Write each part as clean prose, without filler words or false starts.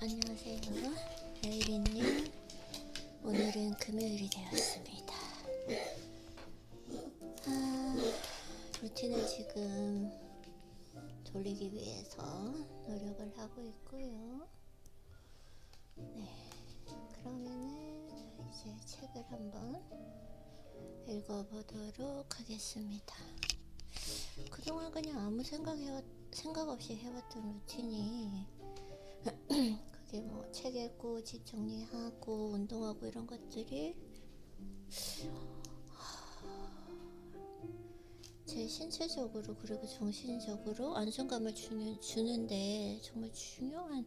안녕하세요. 레이리님. 오늘은 금요일이 되었습니다. 루틴을 지금 돌리기 위해서 노력을 하고 있고요. 네, 그러면은 이제 책을 한번 읽어보도록 하겠습니다. 그동안 그냥 아무 생각 없이 해왔던 루틴이 그게 뭐 책 읽고 집 정리하고 운동하고 이런 것들이 제 신체적으로 그리고 정신적으로 안정감을 주는데 정말 중요한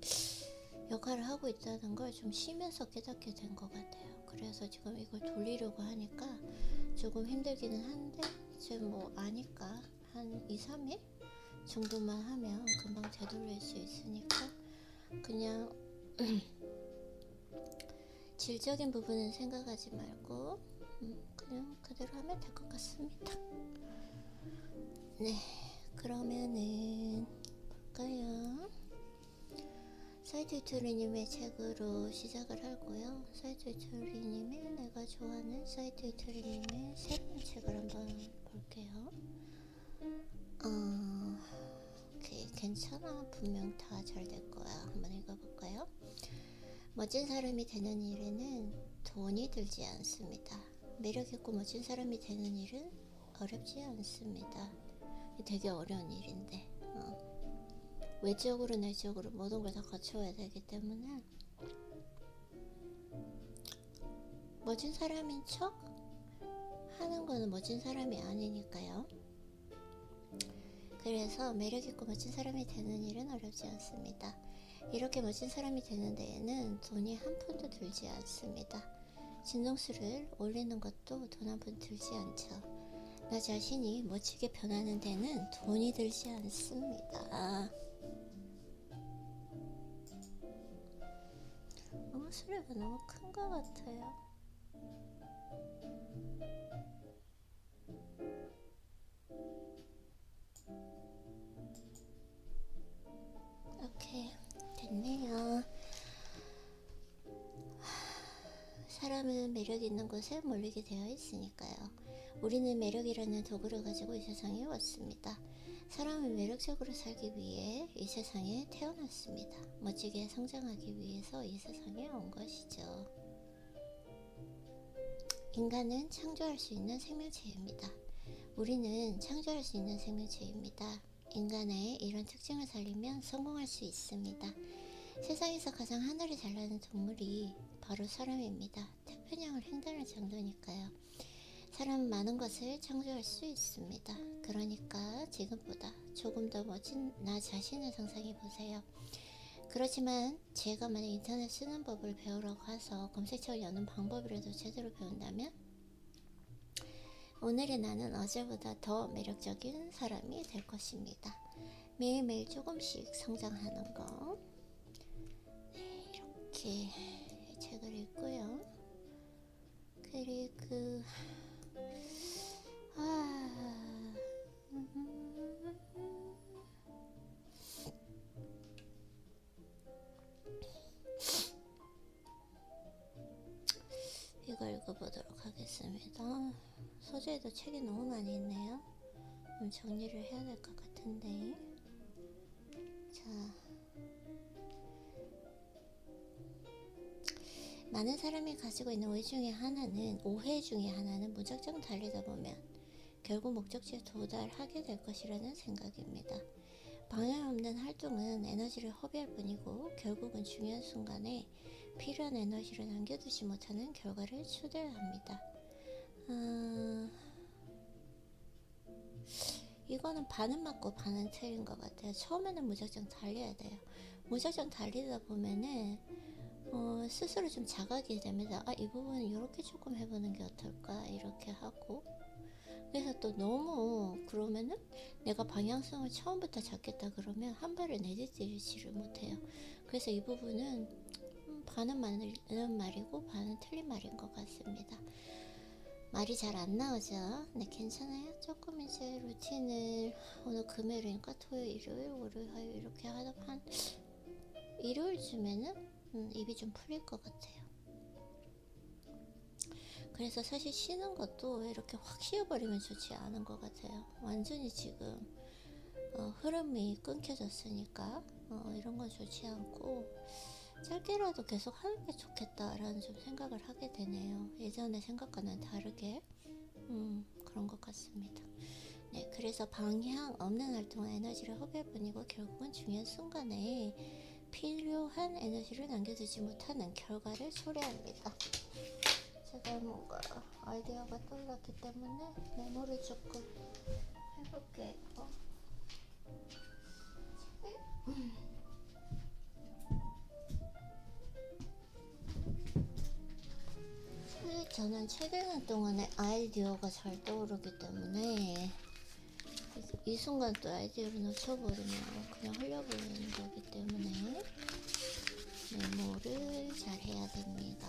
역할을 하고 있다는 걸 좀 쉬면서 깨닫게 된 것 같아요. 그래서 지금 이걸 돌리려고 하니까 조금 힘들기는 한데 이제 뭐 아니까 한 2-3일 정도만 하면 금방 되돌릴 수 있으니까 그냥 질적인 부분은 생각하지 말고 그냥 그대로 하면 될 것 같습니다. 네, 그러면은 볼까요? 사이트투리님의 책으로 시작을 하고요. 사이트투리님의 내가 좋아하는 사이트투리님의 새로운 책을 한번 볼게요. 오케이, 괜찮아. 분명 다 잘 될 거야. 한번 읽어볼까요? 멋진 사람이 되는 일에는 돈이 들지 않습니다. 매력있고 멋진 사람이 되는 일은 어렵지 않습니다. 되게 어려운 일인데 외적으로 내적으로 모든 걸 다 갖춰야 되기 때문에 멋진 사람인 척 하는 거는 멋진 사람이 아니니까요. 그래서 매력있고 멋진 사람이 되는 일은 어렵지 않습니다. 이렇게 멋진 사람이 되는 데에는 돈이 한 푼도 들지 않습니다. 진동수를 올리는 것도 돈 한 푼 들지 않죠. 나 자신이 멋지게 변하는 데는 돈이 들지 않습니다. 소리가 너무 큰 것 같아요. 오케이, 됐네요. 사람은 매력 있는 곳에 몰리게 되어 있으니까요. 우리는 매력이라는 도구를 가지고 이 세상에 왔습니다. 사람은 매력적으로 살기 위해 이 세상에 태어났습니다. 멋지게 성장하기 위해서 이 세상에 온 것이죠. 인간은 창조할 수 있는 생명체입니다. 우리는 창조할 수 있는 생명체입니다. 인간의 이런 특징을 살리면 성공할 수 있습니다. 세상에서 가장 하늘이 잘 나는 동물이 바로 사람입니다. 태평양을 횡단할 정도니까요. 사람은 많은 것을 창조할 수 있습니다. 그러니까 지금보다 조금 더 멋진 나 자신을 상상해 보세요. 그렇지만 제가 만약 인터넷 쓰는 법을 배우러 가서 검색창을 여는 방법이라도 제대로 배운다면 오늘의 나는 어제보다 더 매력적인 사람이 될 것입니다. 매일매일 조금씩 성장하는 거. 네, 이렇게 책을 읽고요. 그리고 이거 읽어보도록 하겠습니다. 소재에도 책이 너무 많이 있네요. 정리를 해야 될 것 같은데. 자, 많은 사람이 가지고 있는 오해 중에 하나는 무작정 달리다 보면 결국 목적지에 도달하게 될 것이라는 생각입니다. 방향 없는 활동은 에너지를 허비할 뿐이고 결국은 중요한 순간에 필요한 에너지를 남겨두지 못하는 결과를 초래합니다. 이거는 반은 맞고 반은 틀린 것 같아요. 처음에는 무작정 달려야 돼요. 무작정 달리다 보면은 스스로 좀 자각이 됩니다. 이 부분은 이렇게 조금 해보는 게 어떨까 이렇게 하고, 그래서 또 너무 그러면은 내가 방향성을 처음부터 잡겠다 그러면 한 발을 내딛지를 못해요. 그래서 이 부분은 반은 맞는 말이고 반은 틀린 말인 것 같습니다. 말이 잘 안 나오죠? 네, 괜찮아요. 조금 이제 루틴을 오늘 금요일이니까 토요일, 일요일, 월요일, 화요일 이렇게 하다 한 일요일쯤에는 입이 좀 풀릴 것 같아요. 그래서 사실 쉬는 것도 이렇게 확 쉬어버리면 좋지 않은 것 같아요. 완전히 지금 흐름이 끊겨졌으니까 이런 건 좋지 않고 짧게라도 계속 하는 게 좋겠다라는 좀 생각을 하게 되네요. 예전의 생각과는 다르게 그런 것 같습니다. 네, 그래서 방향 없는 활동은 에너지를 허비해뿐이고 결국은 중요한 순간에 필요한 에너지를 남겨두지 못하는 결과를 초래합니다. 제가 뭔가 아이디어가 떠올랐기 때문에 메모를 조금 해볼게요. 저는 최근 동안에 아이디어가 잘 떠오르기 때문에 이 순간 또 아이디어를 놓쳐버리면 그냥 흘려버리는 거기 때문에 메모를 잘 해야 됩니다.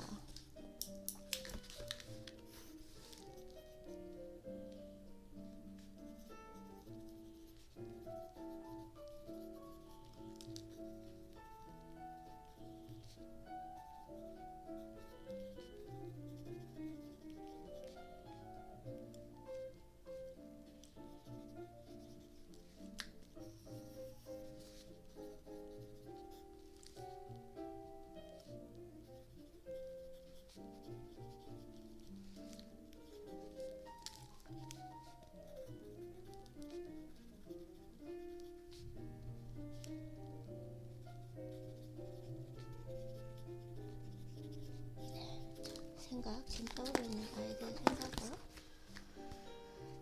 지금 떠오르는 아이디어 생각으로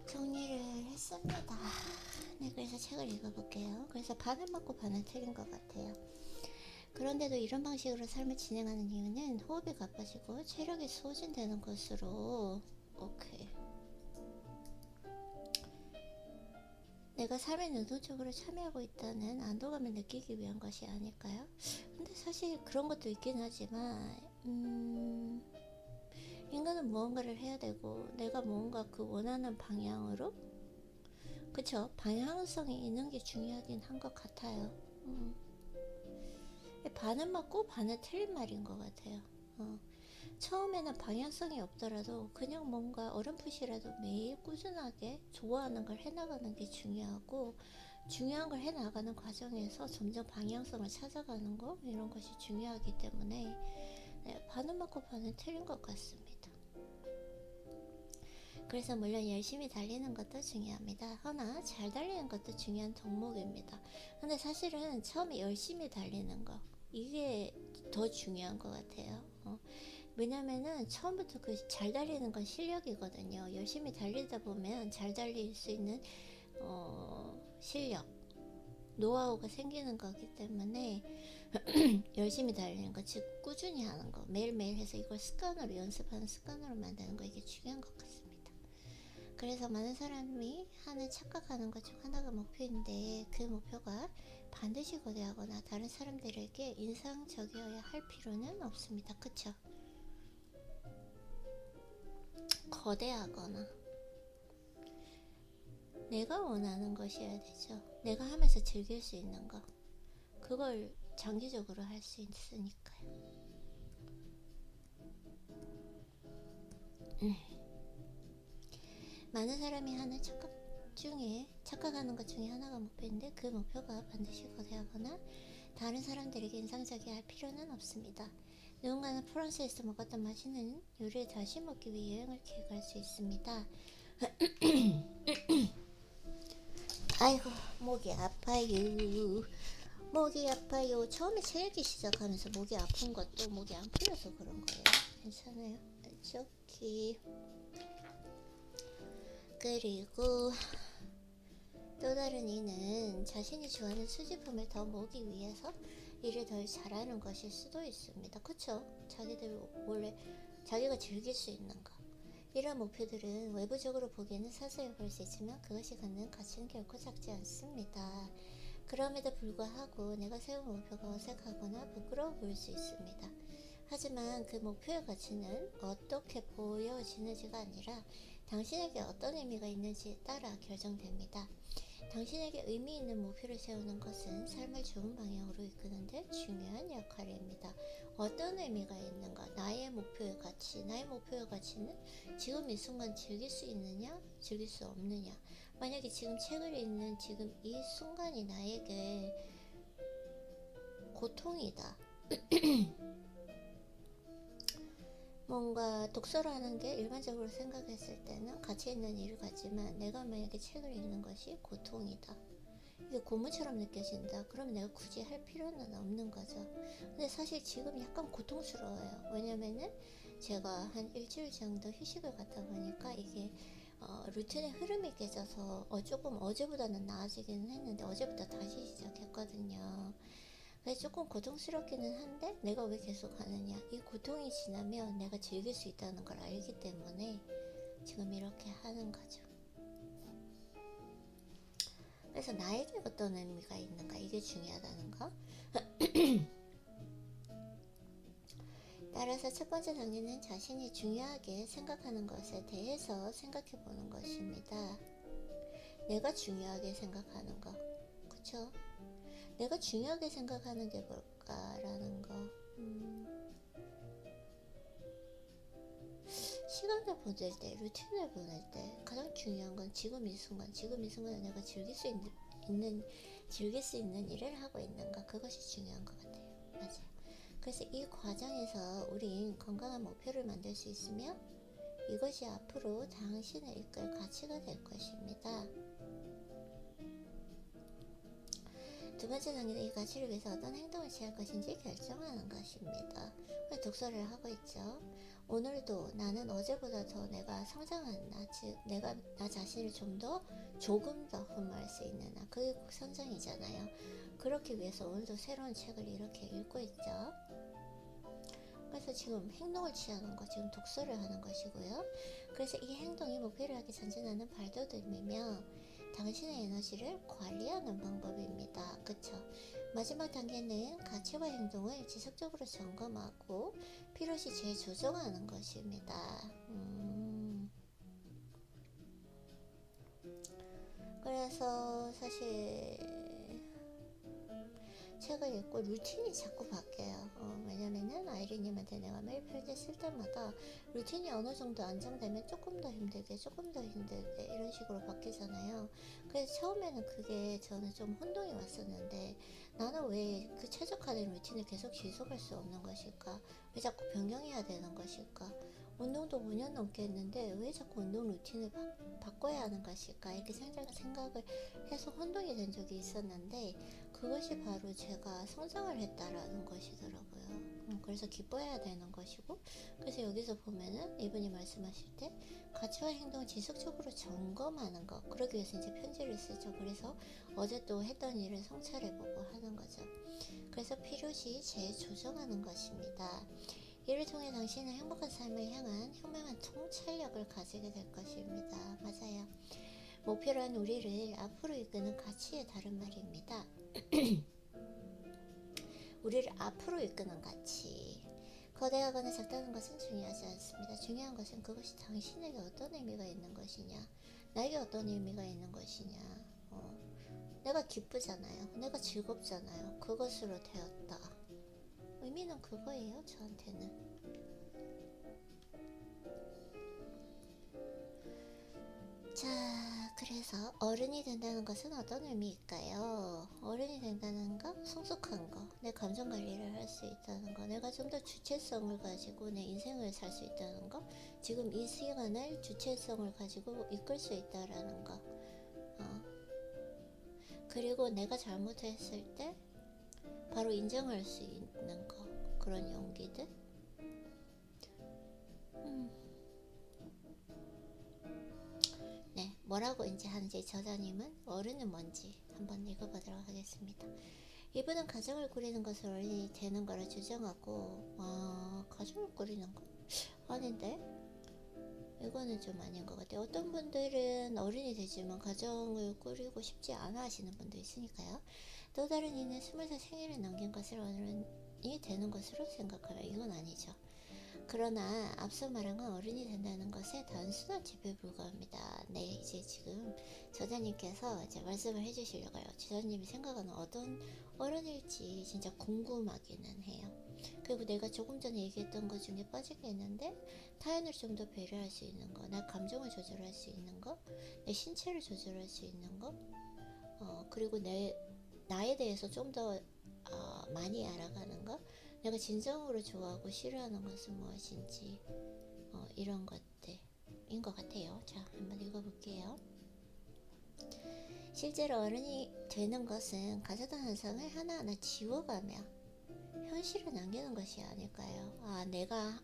정리를 했습니다. 네, 그래서 책을 읽어볼게요. 그래서 반은 맞고 반은 틀린 것 같아요. 그런데도 이런 방식으로 삶을 진행하는 이유는 호흡이 가빠지고 체력이 소진되는 것으로 오케이. 내가 삶에 능동적으로 참여하고 있다는 안도감을 느끼기 위한 것이 아닐까요? 근데 사실 그런 것도 있긴 하지만 인간은 무언가를 해야 되고 내가 뭔가 그 원하는 방향으로 그쵸? 방향성이 있는 게 중요하긴 한 것 같아요. 반은 맞고 반은 틀린 말인 것 같아요. 처음에는 방향성이 없더라도 그냥 뭔가 어렴풋이라도 매일 꾸준하게 좋아하는 걸 해나가는 게 중요하고 중요한 걸 해나가는 과정에서 점점 방향성을 찾아가는 거 이런 것이 중요하기 때문에 네, 반은 맞고 반은 틀린 것 같습니다. 그래서 물론 열심히 달리는 것도 중요합니다. 허나 잘 달리는 것도 중요한 덕목입니다. 근데 사실은 처음에 열심히 달리는 거 이게 더 중요한 것 같아요. 왜냐면은 처음부터 그 잘 달리는 건 실력이거든요. 열심히 달리다 보면 잘 달릴 수 있는 실력, 노하우가 생기는 거기 때문에 열심히 달리는 거, 즉 꾸준히 하는 거, 매일매일 해서 이걸 습관으로 연습하는 습관으로 만드는 거 이게 중요한 것 같습니다. 그래서 많은 사람이 하는 착각하는 것 중 하나가 목표인데 그 목표가 반드시 거대하거나 다른 사람들에게 인상적이어야 할 필요는 없습니다. 그쵸? 거대하거나 내가 원하는 것이어야 되죠. 내가 하면서 즐길 수 있는 거 그걸 장기적으로 할 수 있으니까요. 많은 사람이 하는 착각하는 것 중에 하나가 목표인데 그 목표가 반드시 거대하거나 다른 사람들에게 인상적이어야 할 필요는 없습니다. 누군가는 프랑스에서 먹었던 맛있는 요리를 다시 먹기 위해 여행을 계획할 수 있습니다. 아이고 목이 아파요. 목이 아파요. 처음에 책 읽기 시작하면서 목이 아픈 것도 목이 안 풀려서 그런 거예요. 괜찮아요. 좋기. 그리고 또 다른 이는 자신이 좋아하는 수집품을 더 모으기 위해서 일을 더 잘하는 것일 수도 있습니다. 그쵸? 자기들 원래 자기가 즐길 수 있는 거 이런 목표들은 외부적으로 보기에는 사소해 보일 수 있지만 그것이 갖는 가치는 결코 작지 않습니다. 그럼에도 불구하고 내가 세운 목표가 어색하거나 부끄러워 보일 수 있습니다. 하지만 그 목표의 가치는 어떻게 보여지는지가 아니라 당신에게 어떤 의미가 있는지에 따라 결정됩니다. 당신에게 의미 있는 목표를 세우는 것은 삶을 좋은 방향으로 이끄는데 중요한 역할입니다. 어떤 의미가 있는가? 나의 목표의 가치. 나의 목표의 가치는 지금 이 순간 즐길 수 있느냐, 즐길 수 없느냐. 만약에 지금 책을 읽는 지금 이 순간이 나에게 고통이다. 뭔가 독서라는 게 일반적으로 생각했을 때는 가치 있는 일을 같지만 내가 만약에 책을 읽는 것이 고통이다. 이게 고문처럼 느껴진다. 그러면 내가 굳이 할 필요는 없는 거죠. 근데 사실 지금 약간 고통스러워요. 왜냐면은 제가 한 일주일 정도 휴식을 갔다 보니까 이게 루틴의 흐름이 깨져서 조금 어제보다는 나아지기는 했는데 어제부터 다시 시작했거든요. 그래서 조금 고통스럽기는 한데 내가 왜 계속 하느냐, 이 고통이 지나면 내가 즐길 수 있다는 걸 알기 때문에 지금 이렇게 하는 거죠. 그래서 나에게 어떤 의미가 있는가, 이게 중요하다는 거. 따라서 첫 번째 단계는 자신이 중요하게 생각하는 것에 대해서 생각해 보는 것입니다. 내가 중요하게 생각하는 거, 그쵸? 내가 중요하게 생각하는 게 뭘까라는 거. 시간을 보낼 때, 루틴을 보낼 때 가장 중요한 건 지금 이 순간, 지금 이 순간에 내가 즐길 수 있는 일을 하고 있는가, 그것이 중요한 것 같아요. 맞아요. 그래서 이 과정에서 우린 건강한 목표를 만들 수 있으며 이것이 앞으로 당신을 이끌 가치가 될 것입니다. 두 번째 단계는 이 가치를 위해서 어떤 행동을 취할 것인지 결정하는 것입니다. 독서를 하고 있죠. 오늘도 나는 어제보다 더 내가 성장한 즉 내가 나 자신을 조금 더 흠모할 수 있는 그게 꼭 성장이잖아요. 그렇기 위해서 오늘도 새로운 책을 이렇게 읽고 있죠. 그래서 지금 행동을 취하는 거, 지금 독서를 하는 것이고요. 그래서 이 행동이 목표를 하기 전진하는 발돋움이며 당신의 에너지를 관리하는 방법입니다. 그쵸? 마지막 단계는 가치와 행동을 지속적으로 점검하고 필요시 재조정하는 것입니다. 그래서 사실 책을 읽고 루틴이 자꾸 바뀌어요. 왜냐면은 아이리님한테 내가 매일 편지 쓸 때마다 루틴이 어느 정도 안정되면 조금 더 힘들게 이런 식으로 바뀌잖아요. 그래서 처음에는 그게 저는 좀 혼동이 왔었는데 나는 왜 그 최적화된 루틴을 계속 지속할 수 없는 것일까? 왜 자꾸 변경해야 되는 것일까? 운동도 5년 넘게 했는데 왜 자꾸 운동 루틴을 바꿔야 하는 것일까? 이렇게 생각을 해서 혼동이 된 적이 있었는데 그것이 바로 제가 성장을 했다라는 것이더라고요. 그래서 기뻐해야 되는 것이고, 그래서 여기서 보면은 이분이 말씀하실 때 가치와 행동을 지속적으로 점검하는 것, 그러기 위해서 이제 편지를 쓰죠. 그래서 어제 또 했던 일을 성찰해보고 하는 거죠. 그래서 필요시 재조정하는 것입니다. 이를 통해 당신은 행복한 삶을 향한 현명한 통찰력을 가지게 될 것입니다. 맞아요. 목표란 우리를 앞으로 이끄는 가치의 다른 말입니다. 우리를 앞으로 이끄는 가치. 거대하거나 작다는 것은 중요하지 않습니다. 중요한 것은 그것이 당신에게 어떤 의미가 있는 것이냐, 나에게 어떤 의미가 있는 것이냐. 내가 기쁘잖아요. 내가 즐겁잖아요. 그것으로 되었다. 의미는 그거예요, 저한테는. 자, 그래서 어른이 된다는 것은 어떤 의미일까요? 어른이 된다는 거, 성숙한 거, 내 감정 관리를 할 수 있다는 거, 내가 좀 더 주체성을 가지고 내 인생을 살 수 있다는 거, 지금 이 시간을 주체성을 가지고 이끌 수 있다라는 거, 그리고 내가 잘못했을 때 바로 인정할 수 있는 거, 그런 용기들. 네, 뭐라고 이제 하는지 저자님은 어른은 뭔지 한번 읽어보도록 하겠습니다. 이분은 가정을 꾸리는 것을 어른이 되는 거를 주장하고, 가정을 꾸리는 거? 아닌데? 이거는 좀 아닌 것 같아요. 어떤 분들은 어른이 되지만 가정을 꾸리고 싶지 않아 하시는 분도 있으니까요. 또 다른 이는 20살 생일을 넘긴 것을 어른이 되는 것으로 생각하면 이건 아니죠. 그러나 앞서 말한 건 어른이 된다는 것의 단순한 지표에 불과합니다. 네, 이제 지금 저자님께서 이제 말씀을 해주시려고요. 저자님이 생각하는 어떤 어른일지 진짜 궁금하기는 해요. 그리고 내가 조금 전에 얘기했던 것 중에 빠진 게 있는데, 타인을 좀 더 배려할 수 있는 거, 나 감정을 조절할 수 있는 거, 내 신체를 조절할 수 있는 거, 그리고 나에 대해서 좀 더 많이 알아가는 거, 내가 진정으로 좋아하고 싫어하는 것은 무엇인지, 이런 것들인 것 같아요. 자, 한번 읽어볼게요. 실제로 어른이 되는 것은 가져던 현상을 하나하나 지워가며 현실을 남기는 것이 아닐까요? 내가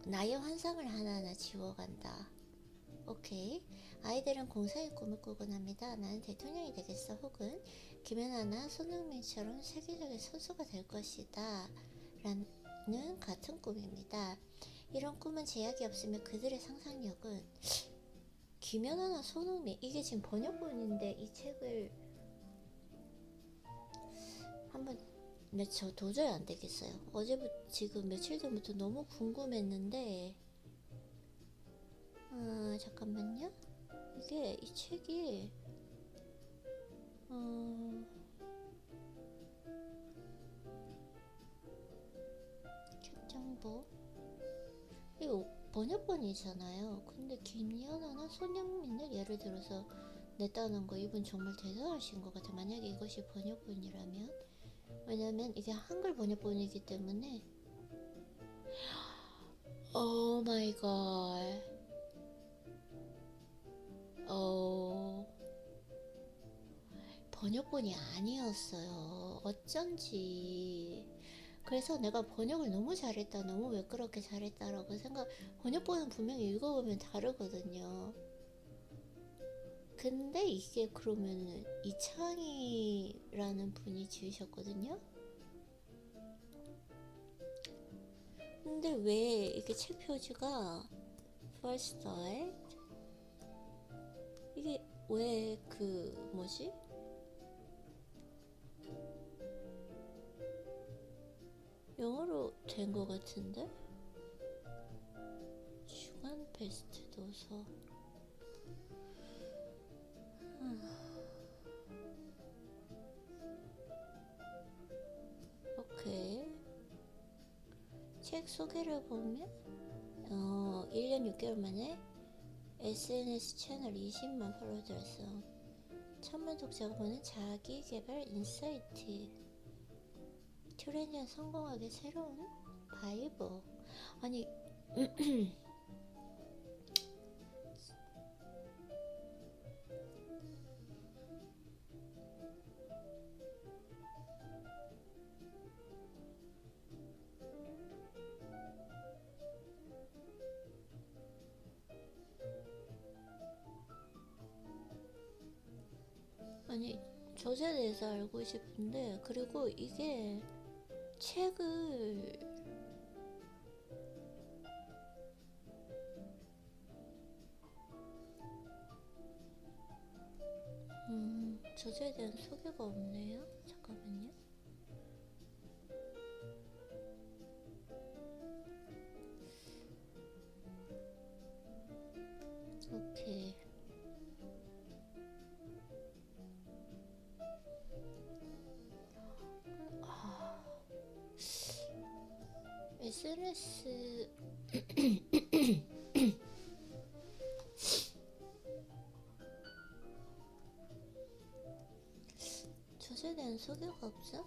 나의 환상을 하나하나 지워간다. 오케이. 아이들은 공상의 꿈을 꾸곤 합니다. 나는 대통령이 되겠어. 혹은 김연아나 손흥민처럼 세계적인 선수가 될 것이다. 라는 같은 꿈입니다. 이런 꿈은 제약이 없으며 그들의 상상력은 김연아나 손흥민, 이게 지금 번역본인데 이 책을 한번, 네, 저 도저히 안 되겠어요. 어제부터 지금 며칠 전부터 너무 궁금했는데, 잠깐만요. 이게 이 책이 책 정보, 이거 번역본이잖아요. 근데 김연아나 손흥민을 예를 들어서 냈다는 거, 이분 정말 대단하신 것 같아. 만약에 이것이 번역본이라면, 왜냐면 이게 한글 번역본이기 때문에. 오 마이 갓. 번역본이 아니었어요. 어쩐지. 그래서 내가 번역을 너무 잘했다, 너무 왜 그렇게 잘했다라고 번역본은 분명히 읽어보면 다르거든요. 근데 이게 그러면은 이창희라는 분이 지으셨거든요. 근데 왜 이게 책 표지가 First Start, 이게 왜 뭐지? 영어로 된 것 같은데? 주간 베스트 도서. 오케이. 책 소개를 보면 1년 6개월 만에 SNS 채널 20만 팔로워 달성, 1000만 독자가 보는 자기개발 인사이트, 트레이닝 성공하기 새로운 바이블. 아니 아니 저자에 대해서 알고 싶은데, 그리고 이게 책을 저자에 대한 소개가 없네요. 잠깐만요. 오케이. SNS 저자에 대한 소개가 없어?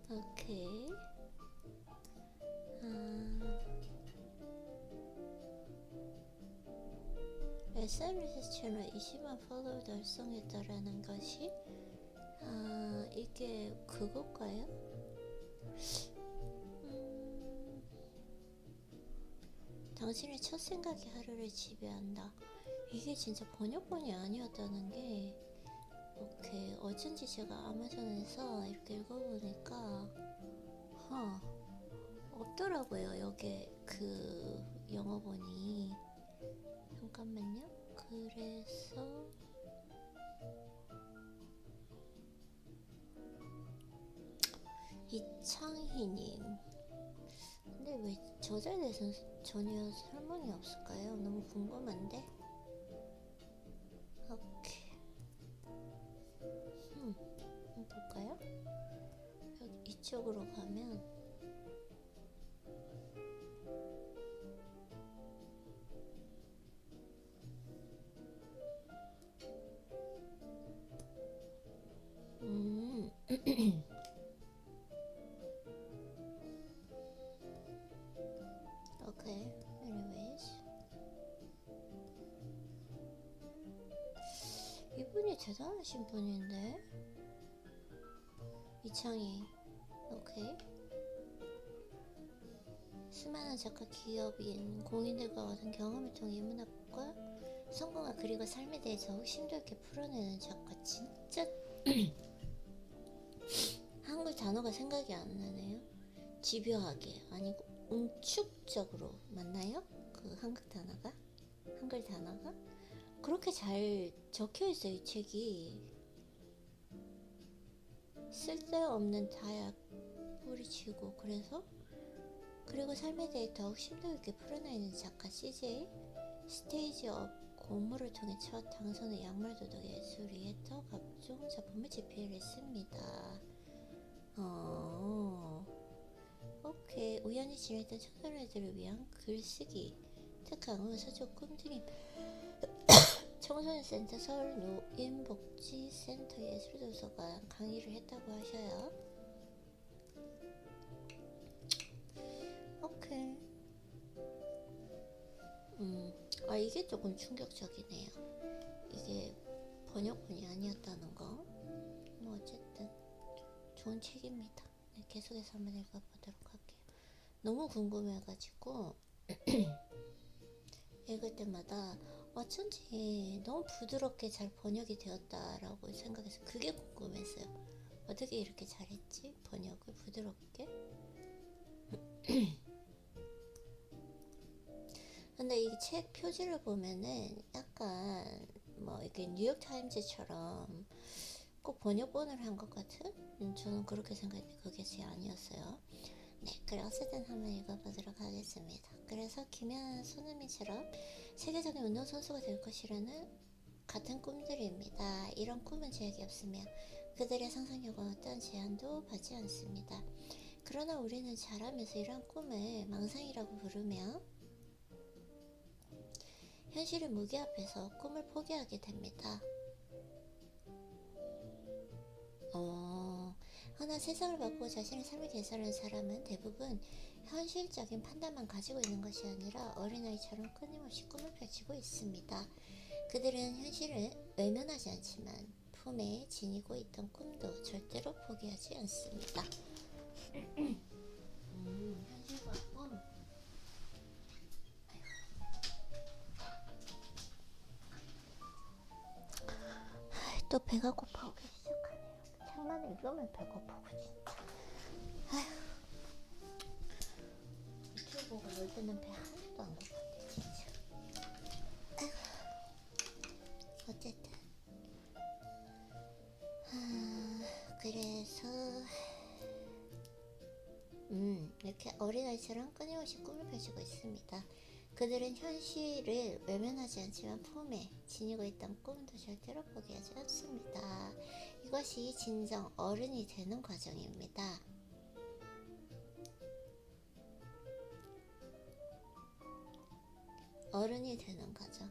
오케이. SNS 채널 20만 팔로워 달성했다라는 것이 이게 그거일까요? 당신의 첫 생각이 하루를 지배한다. 이게 진짜 번역본이 아니었다는 게, 오케이. 어쩐지 제가 아마존에서 이렇게 읽어보니까 없더라고요. 여기 영어본이. 잠깐만요. 그래서 이창희님. 근데 왜 저자에 대해서는 전혀 설명이 없을까요? 너무 궁금한데. 오케이. 한번 볼까요? 여기 이쪽으로 가면 오케이. anyways, 이분이 대단하신 분인데. 이창희. 오케이. 수많은 작가, 기업인, 공인들과 같은 경험을 통해 인문학과 성공과 그리고 삶에 대해서 심도 있게 풀어내는 작가. 진짜 한글 단어가 생각이 안 나네요. 집요하게 아니고 응축적으로 맞나요? 그 한글 단어가 그렇게 잘 적혀 있어요. 이 책이 쓸데없는 다약 뿌리치고 그리고 삶에 대해 더욱 심도 있게 풀어내는 작가. CJ 스테이지 업 공모를 통해 첫 당선의 약물도덕 예술이에터 각종 작품을 집필했습니다. 오케이. 우연히 지냈던 청소년들을 위한 글쓰기 특강 후 서쪽 꿈드림 청소년센터 서울 노인복지센터 예술도서관 강의를 했다고 하셔요. 오케이. 이게 조금 충격적이네요. 이게 번역본이 아니었다는 거. 뭐 어쨌든 좋은 책입니다. 네, 계속해서 한번 읽어보도록 할게요. 너무 궁금해가지고 읽을 때마다 어쩐지 너무 부드럽게 잘 번역이 되었다라고 생각해서 그게 궁금했어요. 어떻게 이렇게 잘했지? 번역을 부드럽게? 근데 이 책 표지를 보면은 약간 뭐 이게 뉴욕타임즈처럼 꼭 번역본을 한 것 같은? 저는 그렇게 생각했는데 그게 제 아니었어요. 네, 그래 어쨌든 한번 읽어보도록 하겠습니다. 그래서 김연아, 손흥민처럼 세계적인 운동선수가 될 것이라는 같은 꿈들입니다. 이런 꿈은 제약이 없으며 그들의 상상력은 어떤 제한도 받지 않습니다. 그러나 우리는 자라면서 이러한 꿈을 망상이라고 부르며 현실의 무게 앞에서 꿈을 포기하게 됩니다. 하나 세상을 바꾸고 자신의 삶을 개선하는 사람은 대부분 현실적인 판단만 가지고 있는 것이 아니라 어린아이처럼 끊임없이 꿈을 펼치고 있습니다. 그들은 현실을 외면하지 않지만 품에 지니고 있던 꿈도 절대로 포기하지 않습니다. 현실과 꿈. 또 배가 고파오기 시작하네요. 책만 읽으면 배고프고 진짜. 유튜브 보고 놀 때는 배 하나도 안 고픈데 진짜. 어쨌든 그래서 이렇게 어린아이처럼 끊임없이 꿈을 펼치고 있습니다. 그들은 현실을 외면하지 않지만 품에 지니고 있던 꿈도 절대로 포기하지 않습니다. 이것이 진정 어른이 되는 과정입니다. 어른이 되는 과정.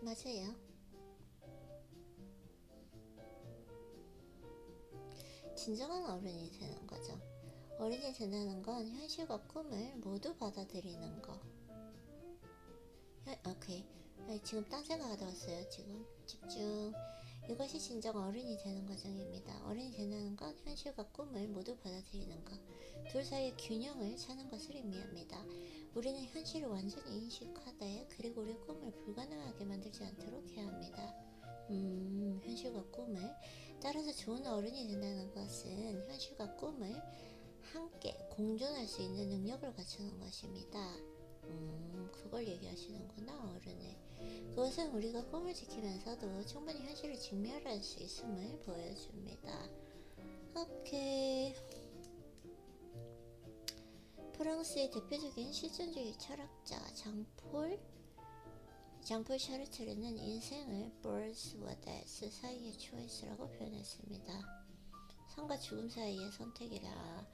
맞아요. 진정한 어른이 되는 거죠. 어른이 된다는 건 현실과 꿈을 모두 받아들이는 거. 오케이. 지금 딴 생각하다 왔어요. 지금 집중. 이것이 진정 어른이 되는 과정입니다. 어른이 된다는 건 현실과 꿈을 모두 받아들이는 것. 둘 사이의 균형을 찾는 것을 의미합니다. 우리는 현실을 완전히 인식하되 그리고 우리의 꿈을 불가능하게 만들지 않도록 해야 합니다. 현실과 꿈을. 따라서 좋은 어른이 된다는 것은 현실과 꿈을 함께 공존할 수 있는 능력을 갖추는 것입니다. 그걸 얘기하시는구나. 어른의 그것은 우리가 꿈을 지키면서도 충분히 현실을 직면할 수 있음을 보여줍니다. 오케이. 프랑스의 대표적인 실존주의 철학자 장폴 샤르트르는 인생을 birth와 death 사이의 초이스라고 표현했습니다. 삶과 죽음 사이의 선택이라.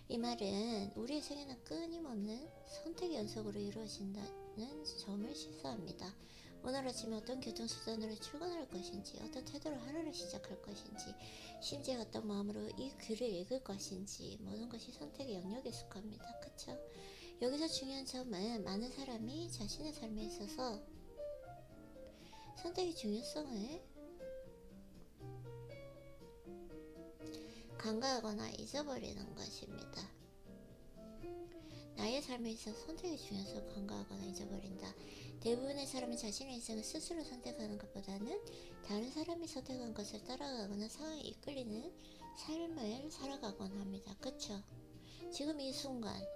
이 말은 우리의 생애는 끊임없는 선택의 연속으로 이루어진다는 점을 시사합니다. 오늘 아침에 어떤 교통수단으로 출근할 것인지, 어떤 태도로 하루를 시작할 것인지, 심지어 어떤 마음으로 이 글을 읽을 것인지, 모든 것이 선택의 영역에 속합니다. 그쵸? 여기서 중요한 점은 많은 사람이 자신의 삶에 있어서 선택의 중요성을 간과하거나 잊어버리는 것입니다. 나의 삶에 있어 선택의 중요성을 간과하거나 잊어버린다. 대부분의 사람은 자신의 인생을 스스로 선택하는 것보다는 다른 사람이 선택한 것을 따라가거나 상황에 이끌리는 삶을 살아가곤 합니다. 그쵸? 지금 이 순간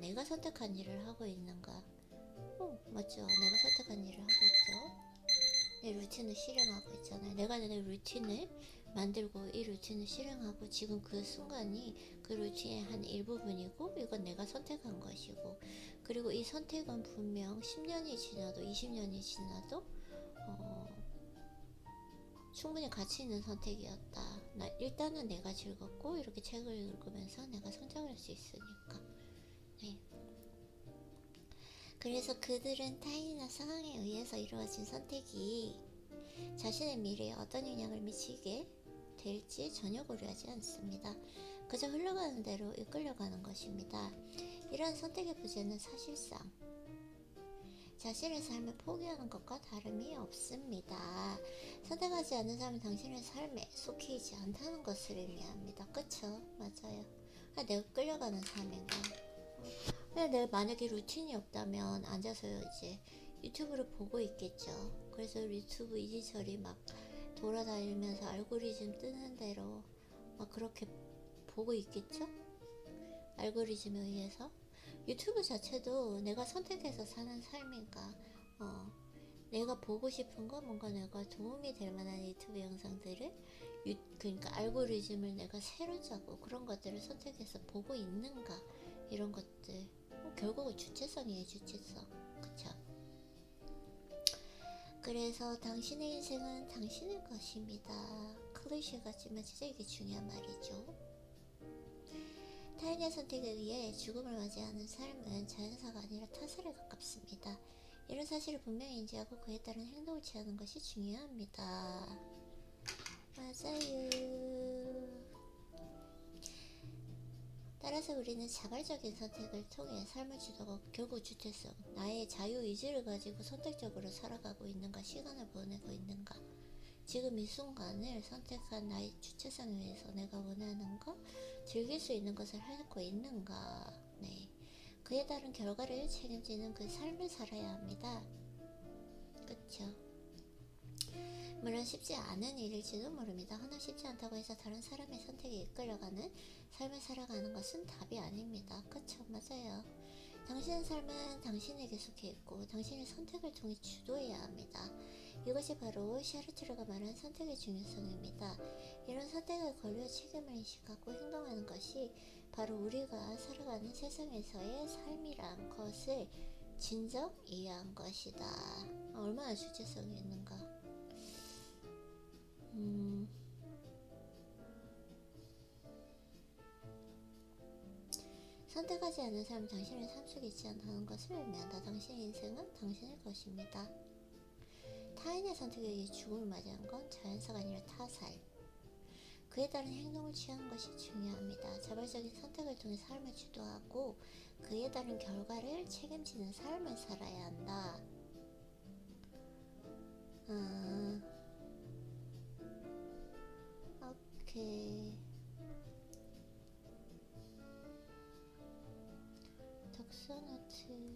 내가 선택한 일을 하고 있는가? 맞죠? 내가 선택한 일을 하고 있죠? 내 루틴을 실행하고 있잖아요. 내가 내 루틴을 만들고 이 루틴을 실행하고 지금 그 순간이 그 루틴의 한 일부분이고 이건 내가 선택한 것이고, 그리고 이 선택은 분명 10년이 지나도 20년이 지나도 충분히 가치 있는 선택이었다. 일단은 내가 즐겁고 이렇게 책을 읽으면서 내가 성장할 수 있으니까. 네. 그래서 그들은 타인이나 상황에 의해서 이루어진 선택이 자신의 미래에 어떤 영향을 미치게 될지 전혀 고려하지 않습니다. 그저 흘러가는 대로 이끌려가는 것입니다. 이러한 선택의 부재는 사실상 자신의 삶을 포기하는 것과 다름이 없습니다. 선택하지 않는 사람은 당신의 삶에 속해 있지 않다는 것을 의미합니다. 그쵸? 맞아요. 내가 끌려가는 삶인가? 내가 만약에 루틴이 없다면 앉아서 이제 유튜브를 보고 있겠죠. 그래서 유튜브 이지저리 막 돌아다니면서 알고리즘 뜨는 대로 막 그렇게 보고 있겠죠. 알고리즘에 의해서 유튜브 자체도 내가 선택해서 사는 삶인가, 내가 보고 싶은 거, 뭔가 내가 도움이 될 만한 유튜브 영상들을 그러니까 알고리즘을 내가 새로 짜고 그런 것들을 선택해서 보고 있는가, 이런 것들. 결국은 주체성이에요. 주체성. 그쵸? 그래서 당신의 인생은 당신의 것입니다. 클리셰 같지만 진짜 이게 중요한 말이죠. 타인의 선택에 의해 죽음을 맞이하는 삶은 자연사가 아니라 타살에 가깝습니다. 이런 사실을 분명히 인지하고 그에 따른 행동을 취하는 것이 중요합니다. 맞아요. 따라서 우리는 자발적인 선택을 통해 삶을 주도하고 결국 주체성, 나의 자유의지를 가지고 선택적으로 살아가고 있는가, 시간을 보내고 있는가, 지금 이 순간을 선택한 나의 주체성에 의해서 내가 원하는 거, 즐길 수 있는 것을 하고 있는가. 네. 그에 따른 결과를 책임지는 그 삶을 살아야 합니다. 그쵸? 물론 쉽지 않은 일일지도 모릅니다. 허나 쉽지 않다고 해서 다른 사람의 선택에 이끌려가는 삶을 살아가는 것은 답이 아닙니다. 그쵸? 맞아요. 당신의 삶은 당신에게 속해 있고 당신의 선택을 통해 주도해야 합니다. 이것이 바로 샤르트르가 말한 선택의 중요성입니다. 이런 선택의 권리와 책임을 인식하고 행동하는 것이 바로 우리가 살아가는 세상에서의 삶이란 것을 진정 이해한 것이다. 얼마나 주체성이 있는가. 선택하지 않는 사람은 당신의 삶 속에 있지 않다는 것을 의미한다. 당신의 인생은 당신의 것입니다. 타인의 선택에 의해 죽음을 맞이하는 건 자연사가 아니라 타살. 그에 따른 행동을 취하는 것이 중요합니다. 자발적인 선택을 통해 삶을 주도하고 그에 따른 결과를 책임지는 삶을 살아야 한다. 오케이. 덕서노트.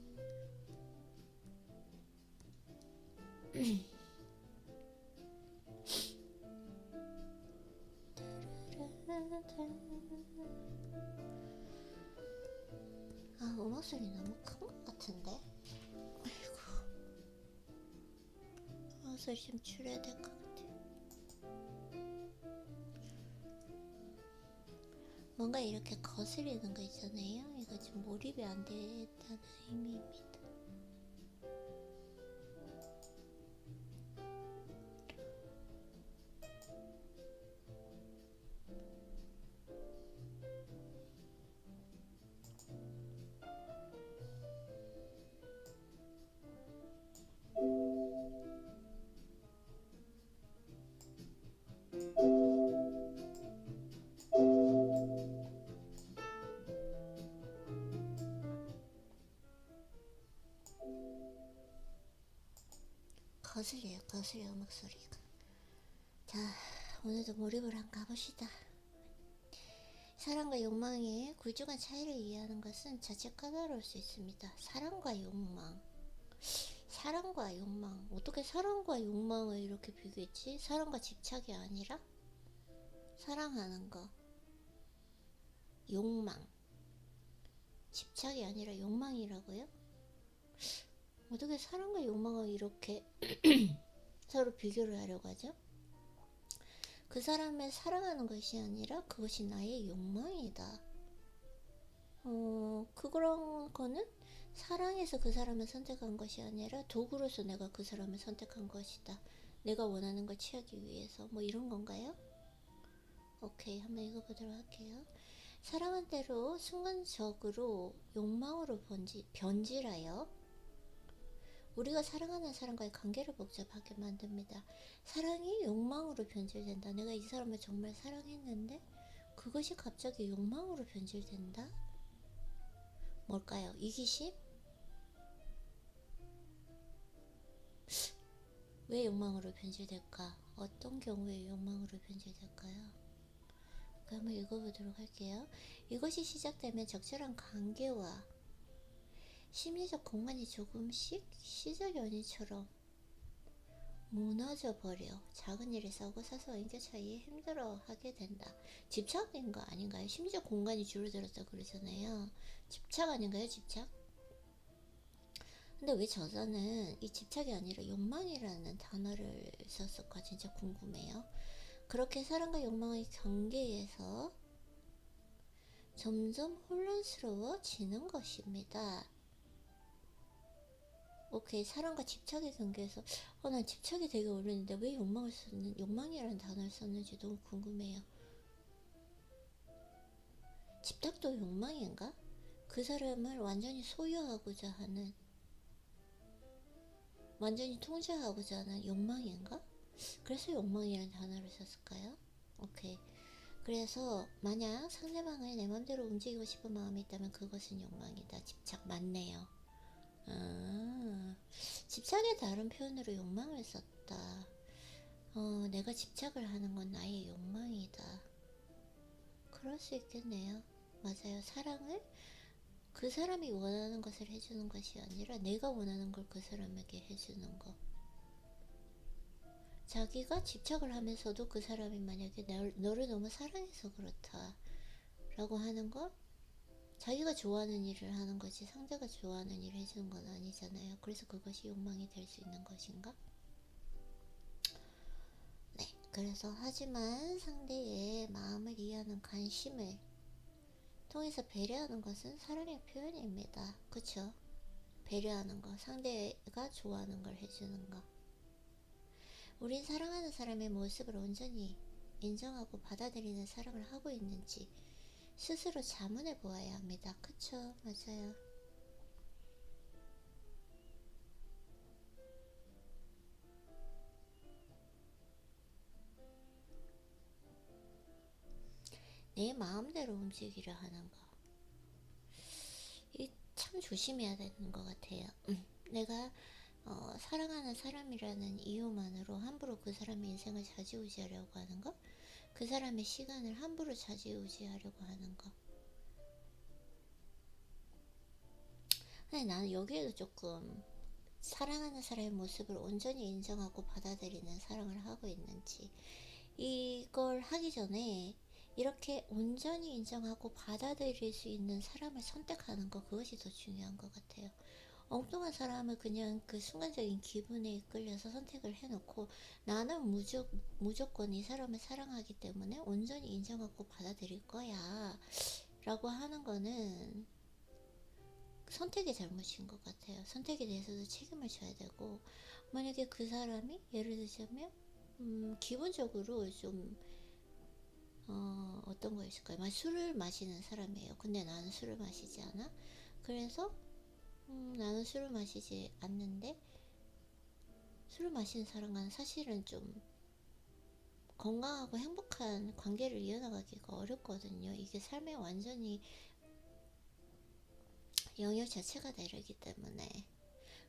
음악 소리 너무 큰 것 같은데? 아이고. 목소리 좀 줄여야 될 것 같아요. 뭔가 이렇게 거스리는 거 있잖아요. 이거 좀 몰입이 안 됐다는 의미입니다. 거슬려요 목소리가. 자, 오늘도 몰입을 한번 가봅시다. 사랑과 욕망의 굴중한 차이를 이해하는 것은 자칫 까다로울 수 있습니다. 사랑과 욕망, 어떻게 사랑과 욕망을 이렇게 비교했지? 사랑과 집착이 아니라 사랑하는 거, 욕망, 집착이 아니라 욕망이라고요? 어떻게 사랑과 욕망을 이렇게 서로 비교를 하려고 하죠? 그 사람을 사랑하는 것이 아니라 그것이 나의 욕망이다. 그런 거는 사랑해서 그 사람을 선택한 것이 아니라 도구로서 내가 그 사람을 선택한 것이다. 내가 원하는 걸 취하기 위해서. 뭐 이런 건가요? 오케이, 한번 읽어보도록 할게요. 사랑한 대로 순간적으로 욕망으로 변질하여 우리가 사랑하는 사람과의 관계를 복잡하게 만듭니다. 사랑이 욕망으로 변질된다. 내가 이 사람을 정말 사랑했는데 그것이 갑자기 욕망으로 변질된다? 뭘까요? 이기심? 왜 욕망으로 변질될까? 어떤 경우에 욕망으로 변질될까요? 한번 읽어보도록 할게요. 이것이 시작되면 적절한 관계와 심리적 공간이 조금씩 시절 연인처럼 무너져 버려 작은 일에 싸우고 사소한 인격 차이에 힘들어하게 된다. 집착인 거 아닌가요? 심리적 공간이 줄어들었다 그러잖아요. 집착 아닌가요? 집착? 근데 왜 저자는 이 집착이 아니라 욕망이라는 단어를 썼을까 진짜 궁금해요. 그렇게 사랑과 욕망의 경계에서 점점 혼란스러워지는 것입니다. 오케이, 사랑과 집착의 경계에서 난 집착이 되게 어려운데 왜 욕망이라는 단어를 썼는지 너무 궁금해요. 집착도 욕망인가? 그 사람을 완전히 소유하고자 하는, 완전히 통제하고자 하는 욕망인가? 그래서 욕망이라는 단어를 썼을까요? 오케이. 그래서 만약 상대방을 내 맘대로 움직이고 싶은 마음이 있다면 그것은 욕망이다. 집착 맞네요. 집착의 다른 표현으로 욕망을 썼다. 내가 집착을 하는 건 나의 욕망이다. 그럴 수 있겠네요. 맞아요. 사랑을 그 사람이 원하는 것을 해주는 것이 아니라 내가 원하는 걸 그 사람에게 해주는 거. 자기가 집착을 하면서도 그 사람이 만약에 너를 너무 사랑해서 그렇다 라고 하는 건 자기가 좋아하는 일을 하는 거지 상대가 좋아하는 일을 해주는 건 아니잖아요. 그래서 그것이 욕망이 될 수 있는 것인가? 네, 그래서 하지만 상대의 마음을 이해하는 관심을 통해서 배려하는 것은 사랑의 표현입니다. 그쵸? 배려하는 거, 상대가 좋아하는 걸 해주는 거. 우린 사랑하는 사람의 모습을 온전히 인정하고 받아들이는 사랑을 하고 있는지 스스로 자문해 보아야 합니다. 그쵸? 맞아요. 내 마음대로 움직이려 하는 거. 이 참 조심해야 되는 것 같아요. 내가 사랑하는 사람이라는 이유만으로 함부로 그 사람의 인생을 좌지우지하려고 하는 거, 그 사람의 시간을 함부로 좌지우지하려고 하는 거. 근데 나는 여기에도 조금 사랑하는 사람의 모습을 온전히 인정하고 받아들이는 사랑을 하고 있는지, 이걸 하기 전에 이렇게 온전히 인정하고 받아들일 수 있는 사람을 선택하는 거, 그것이 더 중요한 것 같아요. 엉뚱한 사람을 그냥 그 순간적인 기분에 이끌려서 선택을 해놓고 나는 무조건 이 사람을 사랑하기 때문에 온전히 인정하고 받아들일 거야 라고 하는 거는 선택의 잘못인 것 같아요. 선택에 대해서도 책임을 져야 되고, 만약에 그 사람이 예를 들자면 기본적으로 좀 어떤 거 있을까요? 술을 마시는 사람이에요. 근데 나는 술을 마시지 않아. 그래서 나는 술을 마시지 않는데 술을 마시는 사람과는 사실은 좀 건강하고 행복한 관계를 이어나가기가 어렵거든요. 이게 삶에 완전히 영역 자체가 다르기 때문에.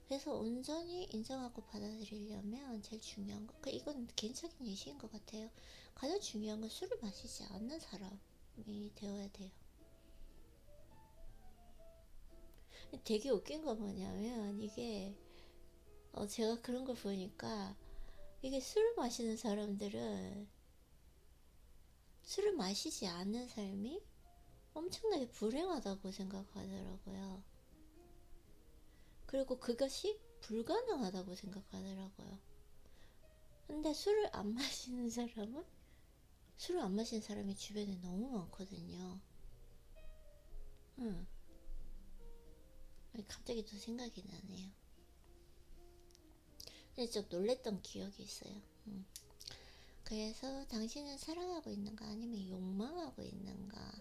그래서 온전히 인정하고 받아들이려면 제일 중요한 거, 이건 개인적인 예시인 것 같아요. 가장 중요한 건 술을 마시지 않는 사람이 되어야 돼요. 되게 웃긴 거 뭐냐면 이게 제가 그런 걸 보니까 이게 술을 마시는 사람들은 술을 마시지 않는 삶이 엄청나게 불행하다고 생각하더라고요. 그리고 그것이 불가능하다고 생각하더라고요. 근데 술을 안 마시는 사람은 술을 안 마시는 사람이 주변에 너무 많거든요. 응. 갑자기 또 생각이 나네요. 근데 좀 놀랬던 기억이 있어요. 그래서 당신은 사랑하고 있는가 아니면 욕망하고 있는가?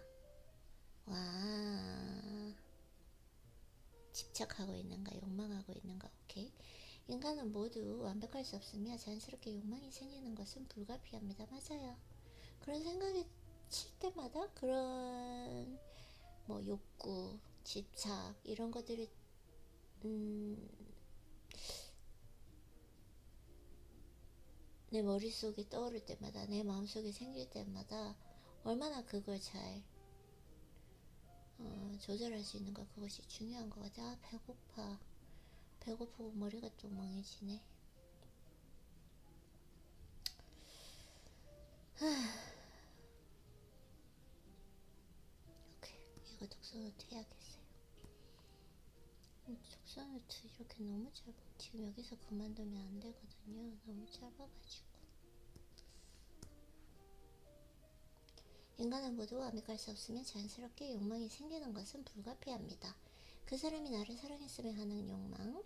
와, 집착하고 있는가 욕망하고 있는가? 오케이. 인간은 모두 완벽할 수 없으며 자연스럽게 욕망이 생기는 것은 불가피합니다. 맞아요. 그런 생각이 칠 때마다 그런 뭐 욕구, 집착 이런 것들이 내 머릿속에 떠오를 때마다 내 마음속에 생길 때마다 얼마나 그걸 잘 조절할 수 있는가, 그것이 중요한 것 같아. 아, 배고파. 배고프고 머리가 또 멍해지네. 오케이, 이거 독서노트 해야겠어요. 독서노트 이렇게 너무 짧아. 지금 여기서 그만두면 안 되거든요. 너무 짧아가지고. 인간은 모두 완벽할 수 없으면 자연스럽게 욕망이 생기는 것은 불가피합니다. 그 사람이 나를 사랑했으면 하는 욕망,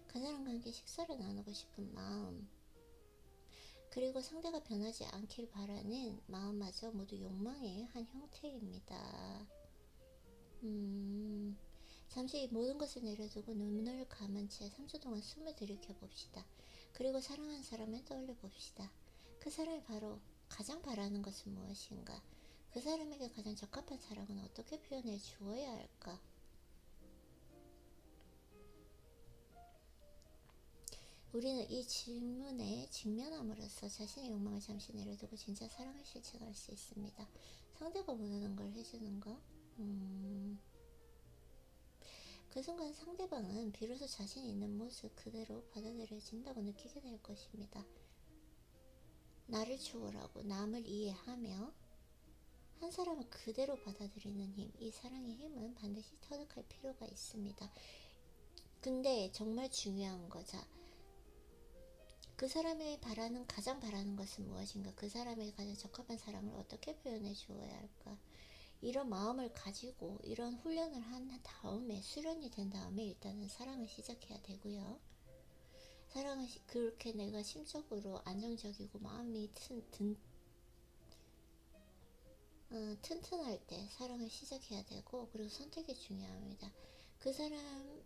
그 사람과 함께 식사를 나누고 싶은 마음, 그리고 상대가 변하지 않길 바라는 마음마저 모두 욕망의 한 형태입니다. 잠시 이 모든 것을 내려두고 눈을 감은 채 3초 동안 숨을 들이켜 봅시다. 그리고 사랑한 사람을 떠올려 봅시다. 그 사람이 바로 가장 바라는 것은 무엇인가? 그 사람에게 가장 적합한 사랑은 어떻게 표현해 주어야 할까? 우리는 이 질문에 직면함으로써 자신의 욕망을 잠시 내려두고 진짜 사랑을 실천할 수 있습니다. 상대가 원하는 걸 해주는 거? 그 순간 상대방은 비로소 자신이 있는 모습 그대로 받아들여진다고 느끼게 될 것입니다. 나를 초월하고 남을 이해하며 한 사람을 그대로 받아들이는 힘, 이 사랑의 힘은 반드시 터득할 필요가 있습니다. 근데 정말 중요한 거죠. 그 사람이 가장 바라는 것은 무엇인가? 그 사람에게 가장 적합한 사랑을 어떻게 표현해 주어야 할까? 이런 마음을 가지고 이런 훈련을 한 다음에, 수련이 된 다음에 일단은 사랑을 시작해야 되고요. 사랑을 그렇게 내가 심적으로 안정적이고 마음이 튼튼할 때 사랑을 시작해야 되고, 그리고 선택이 중요합니다. 그 사람이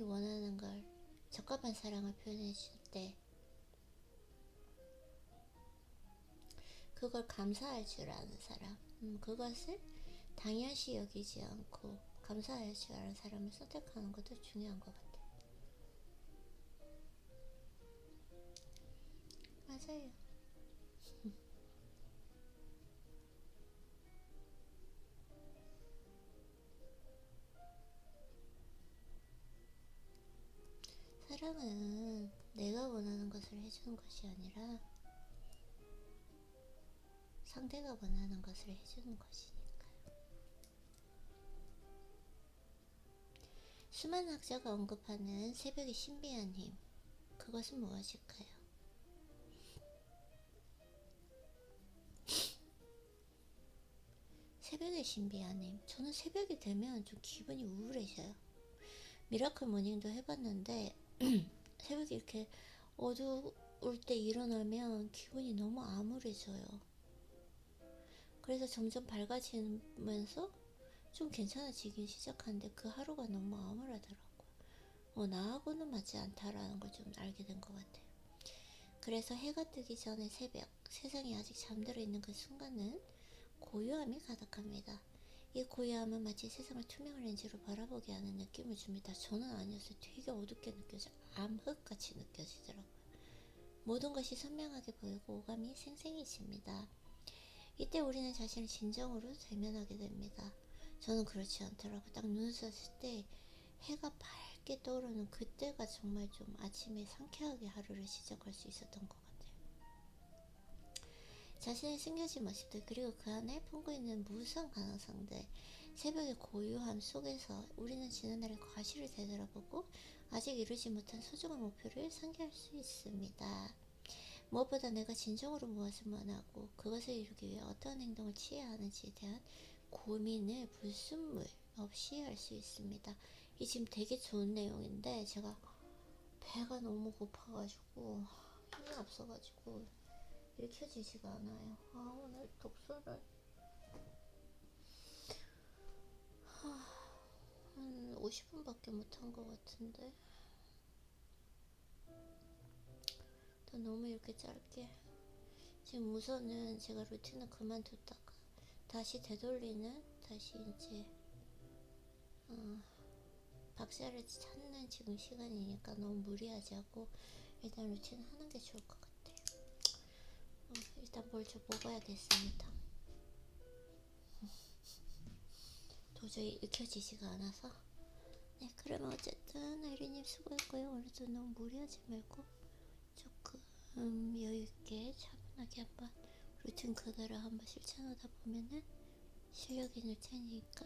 원하는 걸, 적합한 사랑을 표현해 줄 때 그걸 감사할 줄 아는 사람, 그것을 당연시 여기지 않고 감사할 줄 아는 사람을 선택하는 것도 중요한 것 같아요. 맞아요. 사랑은 내가 원하는 것을 해주는 것이 아니라 상대가 원하는 것을 해주는 것이니까요. 수많은 학자가 언급하는 새벽의 신비한 힘, 그것은 무엇일까요? 새벽의 신비한 힘. 저는 새벽이 되면 좀 기분이 우울해져요. 미라클 모닝도 해봤는데 새벽에 이렇게 어두울 때 일어나면 기분이 너무 암울해져요. 그래서 점점 밝아지면서 좀 괜찮아지긴 시작하는데 그 하루가 너무 암울하더라고요. 나하고는 맞지 않다라는 걸 좀 알게 된 것 같아요. 그래서 해가 뜨기 전에 새벽, 세상이 아직 잠들어 있는 그 순간은 고요함이 가득합니다. 이 고요함은 마치 세상을 투명 렌즈로 바라보게 하는 느낌을 줍니다. 저는 아니었어요. 되게 어둡게 느껴져요. 암흑같이 느껴지더라고요. 모든 것이 선명하게 보이고 오감이 생생해집니다. 이때 우리는 자신을 진정으로 대면하게 됩니다. 저는 그렇지 않더라고요. 딱 눈을 떴을 때 해가 밝게 떠오르는 그때가 정말 좀 아침에 상쾌하게 하루를 시작할 수 있었던 것 같아요. 자신의 숨겨진 모습들, 그리고 그 안에 품고 있는 무수한 가능성들, 새벽의 고요함 속에서 우리는 지난날의 과실을 되돌아보고 아직 이루지 못한 소중한 목표를 상기할 수 있습니다. 무엇보다 내가 진정으로 무엇을 원하고 그것을 이루기 위해 어떤 행동을 취해야 하는지에 대한 고민을 불순물 없이 할 수 있습니다. 이 지금 되게 좋은 내용인데 제가 배가 너무 고파가지고 힘이 없어가지고 읽혀지지가 않아요. 오늘 독서를 한 50분밖에 못한 것 같은데 또 너무 이렇게 짧게. 지금 우선은 제가 루틴을 그만뒀다가 다시 되돌리는, 다시 이제 박자를 찾는 지금 시간이니까 너무 무리하지 않고 일단 루틴 하는 게 좋을 것 같아요. 일단 뭘 좀 먹어야겠습니다. 도저히 읽혀지지가 않아서. 네, 그러면 어쨌든 아이리님 수고했고요. 오늘도 너무 무리하지 말고 조금 여유있게 차분하게 한번 루틴 그대로 한번 실천하다 보면은 실력이 늘 테니까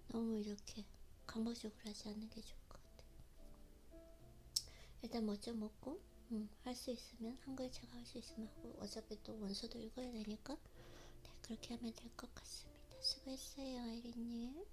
너무 이렇게 강박적으로 하지 않는 게 좋을 것 같아요. 일단 뭐 좀 먹고 할 수 있으면 한글 제가 할 수 있으면 하고, 어차피 또 원서도 읽어야 되니까 네, 그렇게 하면 될 것 같습니다. 수고했어요, 아이리님.